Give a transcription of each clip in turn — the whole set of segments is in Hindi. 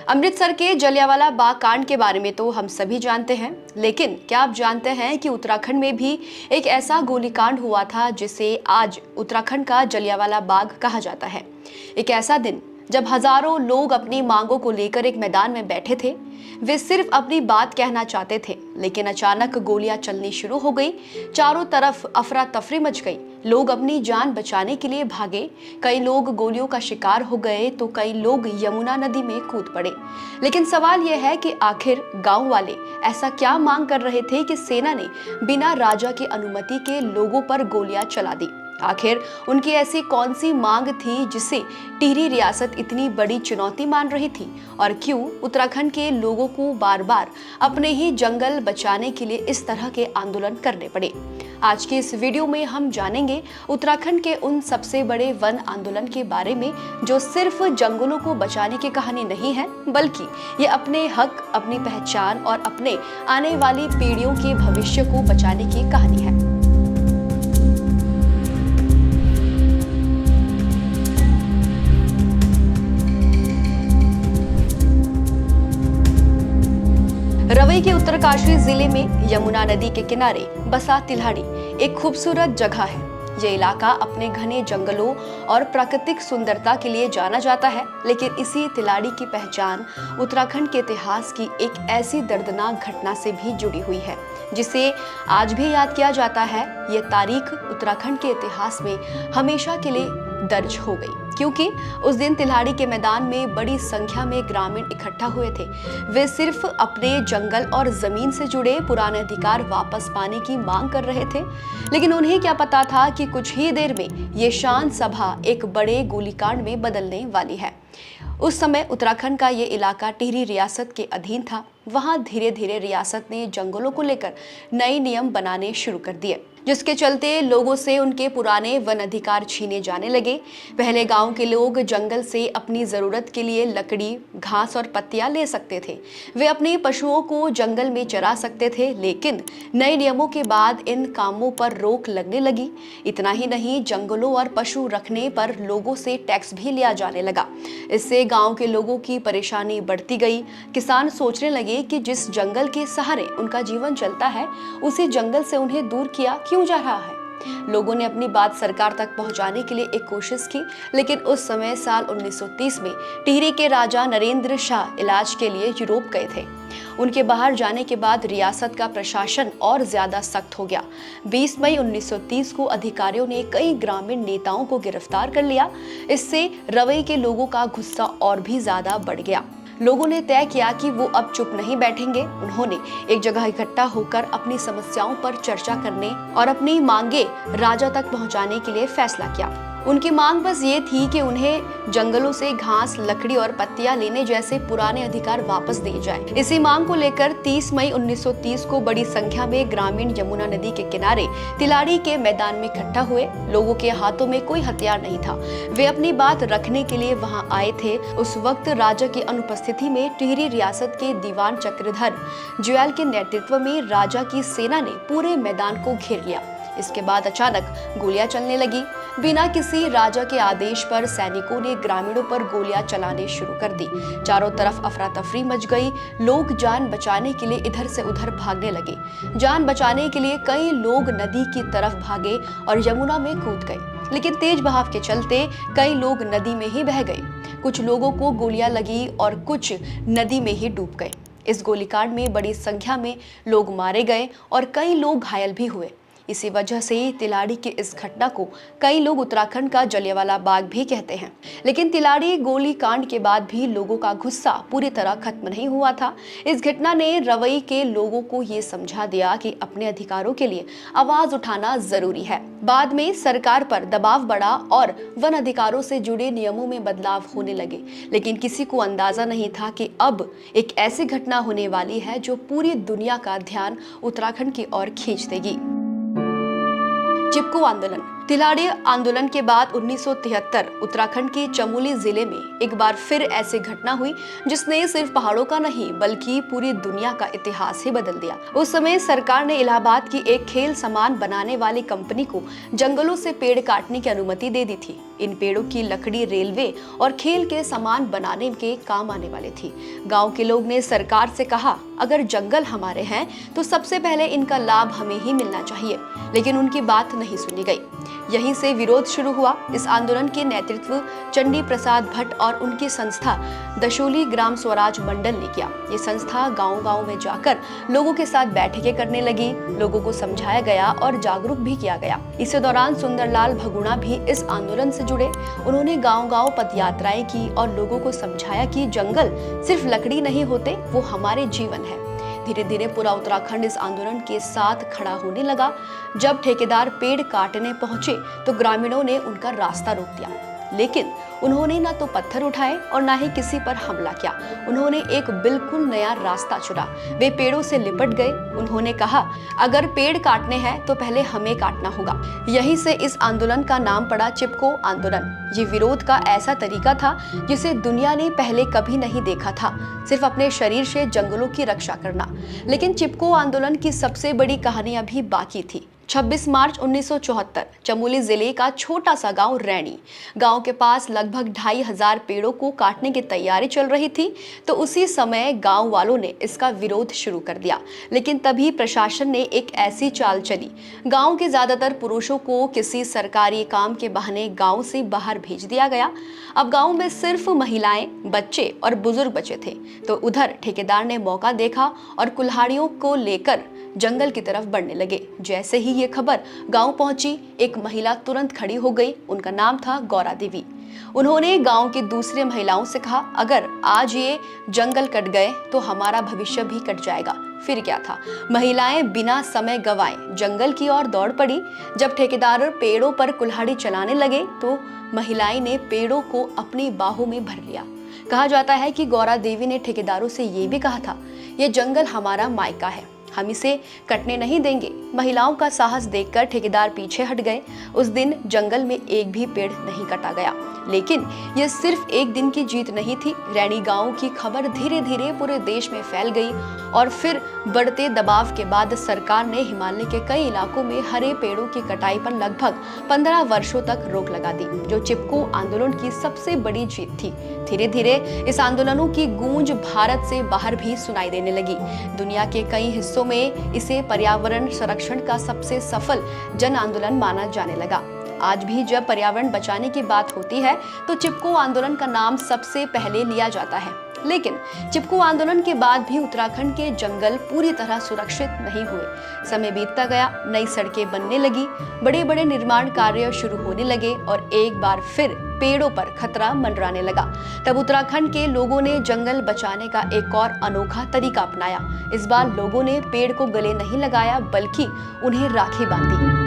अमृतसर के जलियांवाला बाग कांड के बारे में तो हम सभी जानते हैं, लेकिन क्या आप जानते हैं कि उत्तराखंड में भी एक ऐसा गोलीकांड हुआ था जिसे आज उत्तराखंड का जलियांवाला बाग कहा जाता है। एक ऐसा दिन जब हजारों लोग अपनी मांगों को लेकर एक मैदान में बैठे थे। वे सिर्फ अपनी बात कहना चाहते थे, लेकिन अचानक गोलियां चलनी शुरू हो गई। चारों तरफ अफरा तफरी मच गई। लोग अपनी जान बचाने के लिए भागे। कई लोग गोलियों का शिकार हो गए तो कई लोग यमुना नदी में कूद पड़े। लेकिन सवाल यह है कि आखिर गांव वाले ऐसा क्या मांग कर रहे थे कि सेना ने बिना राजा की अनुमति के लोगों पर गोलियां चला दी। आखिर उनकी ऐसी कौन सी मांग थी जिसे टिहरी रियासत इतनी बड़ी चुनौती मान रही थी, और क्यों उत्तराखंड के लोगों को बार बार अपने ही जंगल बचाने के लिए इस तरह के आंदोलन करने पड़े। आज के इस वीडियो में हम जानेंगे उत्तराखंड के उन सबसे बड़े वन आंदोलन के बारे में जो सिर्फ जंगलों को बचाने की कहानी नहीं है, बल्कि ये अपने हक, अपनी पहचान और अपने आने वाली पीढ़ियों के भविष्य को बचाने की कहानी है। रवई के उत्तरकाशी जिले में यमुना नदी के किनारे बसा तिल्हाड़ी एक खूबसूरत जगह है। ये इलाका अपने घने जंगलों और प्राकृतिक सुंदरता के लिए जाना जाता है, लेकिन इसी तिल्हाड़ी की पहचान उत्तराखंड के इतिहास की एक ऐसी दर्दनाक घटना से भी जुड़ी हुई है जिसे आज भी याद किया जाता है। ये तारीख उत्तराखंड के इतिहास में हमेशा के लिए दर्ज हो गई, क्योंकि उस दिन तिल्हाड़ी के मैदान में बड़ी संख्या में ग्रामीण इकट्ठा हुए थे। वे सिर्फ अपने जंगल और जमीन से जुड़े पुराने अधिकार वापस पाने की मांग कर रहे थे, लेकिन उन्हें क्या पता था कि कुछ ही देर में ये शांत सभा एक बड़े गोलीकांड में बदलने वाली है। उस समय उत्तराखंड का ये इलाका टिहरी रियासत के अधीन था। वहां धीरे धीरे रियासत ने जंगलों को लेकर नए नियम बनाने शुरू कर दिए, जिसके चलते लोगों से उनके पुराने वन अधिकार छीने जाने लगे। पहले गांव के लोग जंगल से अपनी जरूरत के लिए लकड़ी, घास और पत्तियां ले सकते थे। वे अपने पशुओं को जंगल में चरा सकते थे, लेकिन नए नियमों के बाद इन कामों पर रोक लगने लगी। इतना ही नहीं, जंगलों और पशु रखने पर लोगों से टैक्स भी लिया जाने लगा। इससे गांव के लोगों की परेशानी बढ़ती गई। किसान सोचने लगे कि जिस जंगल के सहारे उनका जीवन चलता है, उसी जंगल से उन्हें दूर किया क्यों जा रहा है। लोगों ने अपनी बात सरकार तक पहुंचाने के लिए एक कोशिश की, लेकिन उस समय साल 1930 में टिहरी के राजा नरेंद्र शाह इलाज के लिए यूरोप गए थे। उनके बाहर जाने के बाद रियासत का प्रशासन और ज्यादा सख्त हो गया। 20 मई 1930 को अधिकारियों ने कई ग्रामीण नेताओं को गिरफ्तार कर लिया। इससे रवई के लोगों का गुस्सा और भी ज्यादा बढ़ गया। लोगों ने तय किया कि वो अब चुप नहीं बैठेंगे। उन्होंने एक जगह इकट्ठा होकर अपनी समस्याओं पर चर्चा करने और अपनी मांगे राजा तक पहुंचाने के लिए फैसला किया। उनकी मांग बस ये थी कि उन्हें जंगलों से घास, लकड़ी और पत्तियां लेने जैसे पुराने अधिकार वापस दिए जाए। इसी मांग को लेकर 30 मई 1930 को बड़ी संख्या में ग्रामीण यमुना नदी के किनारे तिल्हाड़ी के मैदान में इकट्ठा हुए। लोगों के हाथों में कोई हथियार नहीं था। वे अपनी बात रखने के लिए वहां आए थे। उस वक्त राजा की अनुपस्थिति में टिहरी रियासत के दीवान चक्रधर जुयाल के नेतृत्व में राजा की सेना ने पूरे मैदान को घेर लिया। इसके बाद अचानक गोलियां चलने लगी। बिना किसी राजा के आदेश पर सैनिकों ने ग्रामीणों पर गोलियां चलाने शुरू कर दी। चारों तरफ अफरा तफरी मच गई। लोग जान बचाने के लिए इधर से उधर भागने लगे। जान बचाने के लिए कई लोग नदी की तरफ भागे और यमुना में कूद गए, लेकिन तेज बहाव के चलते कई लोग नदी में ही बह गए। कुछ लोगों को गोलियां लगी और कुछ नदी में ही डूब गए। इस गोलीकांड में बड़ी संख्या में लोग मारे गए और कई लोग घायल भी हुए। इसी वजह से तिल्हाड़ी की इस घटना को कई लोग उत्तराखंड का जलियांवाला बाग भी कहते हैं। लेकिन तिल्हाड़ी गोली कांड के बाद भी लोगों का गुस्सा पूरी तरह खत्म नहीं हुआ था। इस घटना ने रवई के लोगों को ये समझा दिया कि अपने अधिकारों के लिए आवाज उठाना जरूरी है। बाद में सरकार पर दबाव बढ़ा और वन अधिकारों से जुड़े नियमों में बदलाव होने लगे, लेकिन किसी को अंदाजा नहीं था कि अब एक ऐसी घटना होने वाली है जो पूरी दुनिया का ध्यान उत्तराखंड की ओर खींच देगी। चिपकू आंदोलन। तिल्हाड़ी आंदोलन के बाद 1973 उत्तराखंड के चमोली जिले में एक बार फिर ऐसी घटना हुई जिसने सिर्फ पहाड़ों का नहीं बल्कि पूरी दुनिया का इतिहास ही बदल दिया। उस समय सरकार ने इलाहाबाद की एक खेल सामान बनाने वाली कंपनी को जंगलों से पेड़ काटने की अनुमति दे दी थी। इन पेड़ों की लकड़ी रेलवे और खेल के सामान बनाने के काम आने वाली थी। गांव के लोग ने सरकार से कहा, अगर जंगल हमारे हैं तो सबसे पहले इनका लाभ हमें ही मिलना चाहिए, लेकिन उनकी बात नहीं सुनी गई। यहीं से विरोध शुरू हुआ। इस आंदोलन के नेतृत्व चंडी प्रसाद भट्ट और उनकी संस्था दशोली ग्राम स्वराज मंडल ने किया। ये संस्था गांव-गांव में जाकर लोगों के साथ बैठकें करने लगी, लोगों को समझाया गया और जागरूक भी किया गया। इसी दौरान सुंदरलाल भगुणा भी इस आंदोलन से जुड़े। उन्होंने गांव-गांव पदयात्राएं की और लोगों को समझाया कि जंगल सिर्फ लकड़ी नहीं होते, वो हमारे जीवन है। धीरे धीरे पूरा उत्तराखंड इस आंदोलन के साथ खड़ा होने लगा। जब ठेकेदार पेड़ काटने पहुंचे तो ग्रामीणों ने उनका रास्ता रोक दिया, लेकिन उन्होंने ना तो पत्थर उठाए और ना ही किसी पर हमला किया। उन्होंने एक बिल्कुल नया रास्ता चुना। वे पेड़ों से लिपट गए। उन्होंने कहा, अगर पेड़ काटने हैं तो पहले हमें काटना होगा। यहीं से इस आंदोलन का नाम पड़ा चिपको आंदोलन। ये विरोध का ऐसा तरीका था जिसे दुनिया ने पहले कभी नहीं देखा था, सिर्फ अपने शरीर से जंगलों की रक्षा करना। लेकिन चिपको आंदोलन की सबसे बड़ी कहानी अभी बाकी थी। 26 मार्च 1974 चमोली जिले का छोटा सा गांव रैणी गांव के पास लगभग 2500 पेड़ों को काटने की तैयारी चल रही थी। तो उसी समय गांव वालों ने इसका विरोध शुरू कर दिया। लेकिन तभी प्रशासन ने एक ऐसी चाल चली। गांव के ज्यादातर पुरुषों को किसी सरकारी काम के बहाने गांव से बाहर भेज दिया गया। अब गांव में सिर्फ महिलाएं, बच्चे और बुजुर्ग बचे थे। तो उधर ठेकेदार ने मौका देखा और कुल्हाड़ियों को लेकर जंगल की तरफ बढ़ने लगे। जैसे ही ये खबर गांव पहुंची, एक महिला तुरंत खड़ी हो गई। उनका नाम था गौरा देवी। उन्होंने गांव की दूसरी महिलाओं से कहा, अगर आज ये जंगल कट गए तो हमारा भविष्य भी कट जाएगा। फिर क्या था, महिलाएं बिना समय गवाए जंगल की ओर दौड़ पड़ी। जब ठेकेदार पेड़ों पर कुल्हाड़ी चलाने लगे तो महिलाएं ने पेड़ों को अपनी बाहों में भर लिया। कहा जाता है कि गौरा देवी ने ठेकेदारों से ये भी कहा था, ये जंगल हमारा मायका है, हम इसे कटने नहीं देंगे। महिलाओं का साहस देखकर ठेकेदार पीछे हट गए। उस दिन जंगल में एक भी पेड़ नहीं कटा गया। लेकिन ये सिर्फ एक दिन की जीत नहीं थी। रैणी गांव की खबर धीरे धीरे पूरे देश में फैल गई और फिर बढ़ते दबाव के बाद सरकार ने हिमालय के कई इलाकों में हरे पेड़ों की कटाई पर लगभग 15 वर्षों तक रोक लगा दी, जो चिपको आंदोलन की सबसे बड़ी जीत थी। धीरे धीरे इस आंदोलनों की गूंज भारत से बाहर भी सुनाई देने लगी। दुनिया के कई हिस्सों में इसे पर्यावरण संरक्षण का सबसे सफल जन आंदोलन माना जाने लगा। आज भी जब पर्यावरण बचाने की बात होती है तो चिपको आंदोलन का नाम सबसे पहले लिया जाता है। लेकिन चिपको आंदोलन के बाद भी उत्तराखंड के जंगल पूरी तरह सुरक्षित नहीं हुए। समय बीतता गया, नई सड़कें बनने लगी, बड़े बड़े निर्माण कार्य शुरू होने लगे और एक बार फिर पेड़ों पर खतरा मंडराने लगा। तब उत्तराखंड के लोगों ने जंगल बचाने का एक और अनोखा तरीका अपनाया। इस बार लोगों ने पेड़ को गले नहीं लगाया, बल्कि उन्हें राखी बांधी।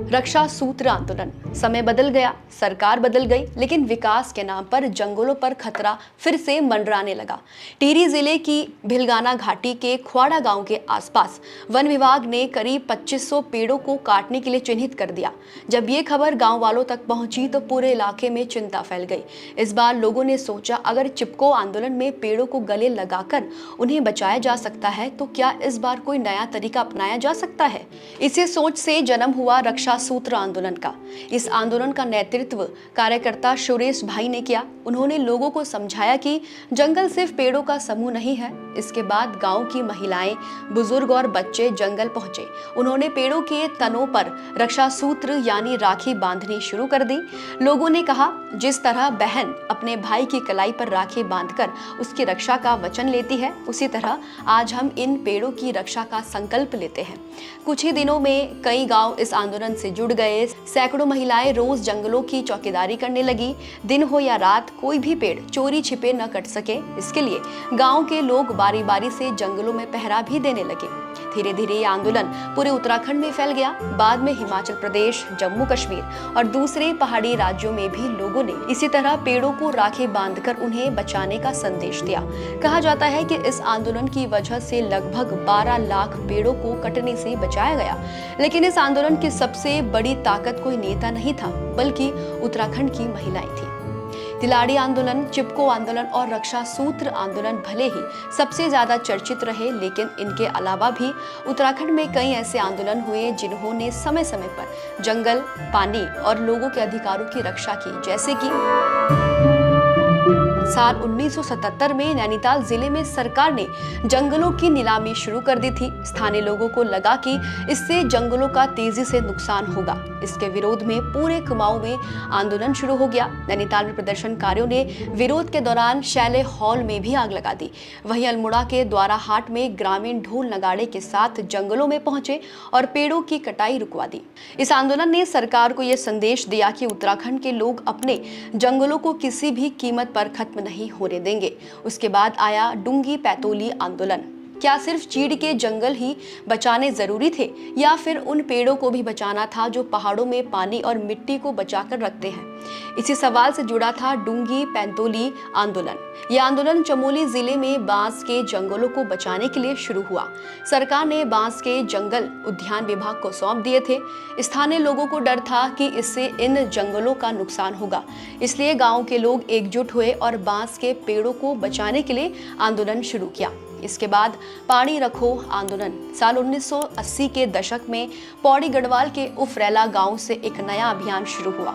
रक्षा सूत्र आंदोलन। समय बदल गया, सरकार बदल गई, लेकिन विकास के नाम पर जंगलों पर खतरा फिर से मंडराने लगा। टिहरी जिले की भिलगाना घाटी के ख्वाड़ा गांव के आसपास वन विभाग ने करीब 2500 पेड़ों को काटने के लिए चिन्हित कर दिया। जब ये खबर गांव वालों तक पहुंची तो पूरे इलाके में चिंता फैल गई। इस बार लोगों ने सोचा, अगर चिपको आंदोलन में पेड़ों को गले लगाकर उन्हें बचाया जा सकता है तो क्या इस बार कोई नया तरीका अपनाया जा सकता है। इसी सोच से जन्म हुआ रक्षा सूत्र आंदोलन का। इस आंदोलन का नेतृत्व कार्यकर्ता सुरेश भाई ने किया। उन्होंने लोगों को समझाया कि जंगल सिर्फ पेड़ों का समूह नहीं है। इसके बाद गांव की महिलाएं, बुजुर्ग और बच्चे जंगल पहुंचे। उन्होंने पेड़ों के तनों पर रक्षा सूत्र यानी राखी बांधनी शुरू कर दी। लोगों ने कहा, जिस तरह बहन अपने भाई की कलाई पर राखी बांधकर उसकी रक्षा का वचन लेती है, उसी तरह आज हम इन पेड़ों की रक्षा का संकल्प लेते हैं। कुछ ही दिनों में कई गांव इस आंदोलन से जुड़ गए। सैकड़ों महिलाएं रोज जंगलों की चौकीदारी करने लगी। दिन हो या रात, कोई भी पेड़ चोरी छिपे न कट सके, इसके लिए गांव के लोग बारी बारी से जंगलों में पहरा भी देने लगे। धीरे धीरे ये आंदोलन पूरे उत्तराखंड में फैल गया। बाद में हिमाचल प्रदेश, जम्मू कश्मीर और दूसरे पहाड़ी राज्यों में भी लोगों ने इसी तरह पेड़ों को राखी बांधकर उन्हें बचाने का संदेश दिया। कहा जाता है कि इस आंदोलन की वजह से लगभग 12 लाख पेड़ों को कटने से बचाया गया। लेकिन इस आंदोलन की सबसे बड़ी ताकत कोई नेता नहीं था, बल्कि उत्तराखंड की महिलाएं थी। तिलाड़ी आंदोलन, चिपको आंदोलन और रक्षा सूत्र आंदोलन भले ही सबसे ज्यादा चर्चित रहे, लेकिन इनके अलावा भी उत्तराखंड में कई ऐसे आंदोलन हुए जिन्होंने समय समय पर जंगल, पानी और लोगों के अधिकारों की रक्षा की। जैसे कि साल 1977 में नैनीताल जिले में सरकार ने जंगलों की नीलामी शुरू कर दी थी। स्थानीय लोगों को लगा कि इससे जंगलों का तेजी से नुकसान होगा। इसके विरोध में पूरे कुमाऊं में आंदोलन शुरू हो गया। नैनीताल में प्रदर्शनकारियों ने विरोध के दौरान शैले हॉल में भी आग लगा दी। वहीं अल्मोड़ा के द्वारा हाट में ग्रामीण ढोल नगाड़े के साथ जंगलों में पहुंचे और पेड़ों की कटाई रुकवा दी। इस आंदोलन ने सरकार को यह संदेश दिया कि उत्तराखंड के लोग अपने जंगलों को किसी भी कीमत पर खत्म नहीं होने देंगे। उसके बाद आया डूंगी पैतोली आंदोलन। क्या सिर्फ चीड़ के जंगल ही बचाने जरूरी थे या फिर उन पेड़ों को भी बचाना था जो पहाड़ों में पानी और मिट्टी को बचाकर रखते हैं? इसी सवाल से जुड़ा था डूंगी पैतोली आंदोलन। यह आंदोलन चमोली जिले में बांस के जंगलों को बचाने के लिए शुरू हुआ। सरकार ने बांस के जंगल उद्यान विभाग को सौंप दिए थे। स्थानीय लोगों को डर था कि इससे इन जंगलों का नुकसान होगा, इसलिए गांव के लोग एकजुट हुए और बांस के पेड़ों को बचाने के लिए आंदोलन शुरू किया। इसके बाद पानी रखो आंदोलन। साल 1980 के दशक में पौड़ी गढ़वाल के उफरैला गांव से एक नया अभियान शुरू हुआ।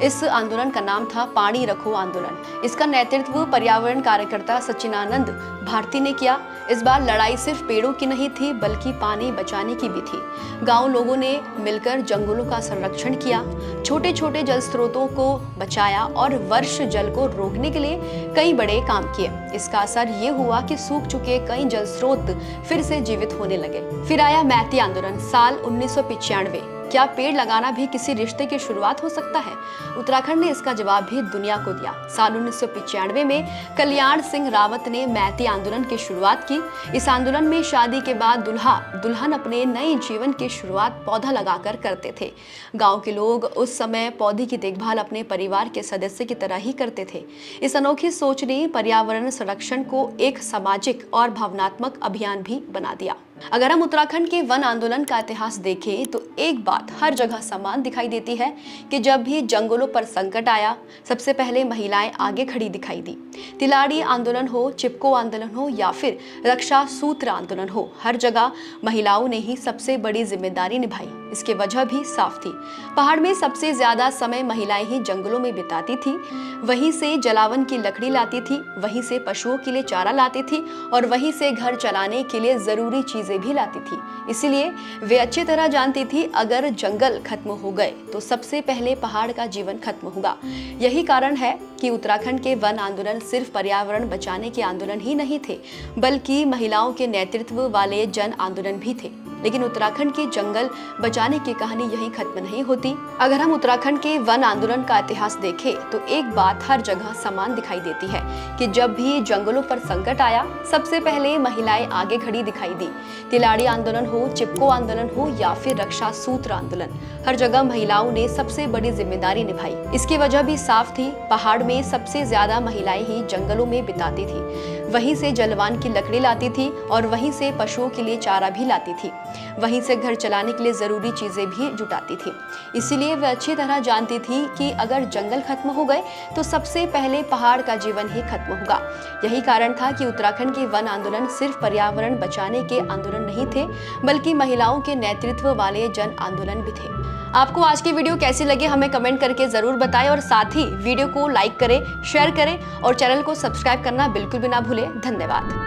इस आंदोलन का नाम था पानी रखो आंदोलन। इसका नेतृत्व पर्यावरण कार्यकर्ता सच्चिदानंद भारती ने किया। इस बार लड़ाई सिर्फ पेड़ों की नहीं थी, बल्कि पानी बचाने की भी थी। गांव लोगों ने मिलकर जंगलों का संरक्षण किया, छोटे छोटे जल स्रोतों को बचाया और वर्ष जल को रोकने के लिए कई बड़े काम किए। इसका असर ये हुआ कि सूख चुके कई जल स्रोत फिर से जीवित होने लगे। फिर आया मैती आंदोलन। साल 1995। क्या पेड़ लगाना भी किसी रिश्ते की शुरुआत हो सकता है? उत्तराखंड ने इसका जवाब भी दुनिया को दिया। साल 1995 में कल्याण सिंह रावत ने मैती आंदोलन की शुरुआत की। इस आंदोलन में शादी के बाद दूल्हा दुल्हन अपने नए जीवन की शुरुआत पौधा लगाकर करते थे। गांव के लोग उस समय पौधे की देखभाल अपने परिवार के सदस्य की तरह ही करते थे। इस अनोखी सोच ने पर्यावरण संरक्षण को एक सामाजिक और भावनात्मक अभियान भी बना दिया। अगर हम उत्तराखंड के वन आंदोलन का इतिहास देखें तो एक बात हर जगह समान दिखाई देती है कि जब भी जंगलों पर संकट आया, सबसे पहले महिलाएं आगे खड़ी दिखाई दी। तिलाड़ी आंदोलन हो, चिपको आंदोलन हो या फिर रक्षा सूत्र आंदोलन हो, हर जगह महिलाओं ने ही सबसे बड़ी जिम्मेदारी निभाई। इसकी वजह भी साफ थी। पहाड़ में सबसे ज्यादा समय महिलाएं ही जंगलों में बिताती थी। वहीं से जलावन की लकड़ी लाती थी, वहीं से पशुओं के लिए चारा लाती थी और वहीं से घर चलाने के लिए जरूरी चीजें भी लाती थी। इसीलिए वे अच्छी तरह जानती थी अगर जंगल खत्म हो गए तो सबसे पहले पहाड़ का जीवन खत्म होगा। यही कारण है कि उत्तराखंड के वन आंदोलन सिर्फ पर्यावरण बचाने के आंदोलन ही नहीं थे, बल्कि महिलाओं के नेतृत्व वाले जन आंदोलन भी थे। लेकिन उत्तराखंड के जंगल बचाने की कहानी यहीं खत्म नहीं होती। अगर हम उत्तराखंड के वन आंदोलन का इतिहास देखें तो एक बात हर जगह समान दिखाई देती है कि जब भी जंगलों पर संकट आया, सबसे पहले महिलाएं आगे खड़ी दिखाई दी। तिलाड़ी आंदोलन हो, चिपको आंदोलन हो या फिर रक्षा सूत्र आंदोलन, हर जगह महिलाओं ने सबसे बड़ी जिम्मेदारी निभाई। इसकी वजह भी साफ थी। पहाड़ में सबसे ज्यादा महिलाएं ही जंगलों में बिताती थी। वहीं से जलवान की लकड़ी लाती थी और वहीं से पशुओं के लिए चारा भी लाती थी। वहीं से घर चलाने के लिए जरूरी चीजें भी जुटाती थी। इसीलिए वे अच्छी तरह जानती थी कि अगर जंगल खत्म हो गए तो सबसे पहले पहाड़ का जीवन ही खत्म होगा। यही कारण था कि उत्तराखंड के वन आंदोलन सिर्फ पर्यावरण बचाने के आंदोलन नहीं थे, बल्कि महिलाओं के नेतृत्व वाले जन आंदोलन भी थे। आपको आज की वीडियो कैसी लगी हमें कमेंट करके जरूर बताएं और साथ ही वीडियो को लाइक करें, शेयर करें और चैनल को सब्सक्राइब करना बिल्कुल भी ना भूलें। धन्यवाद।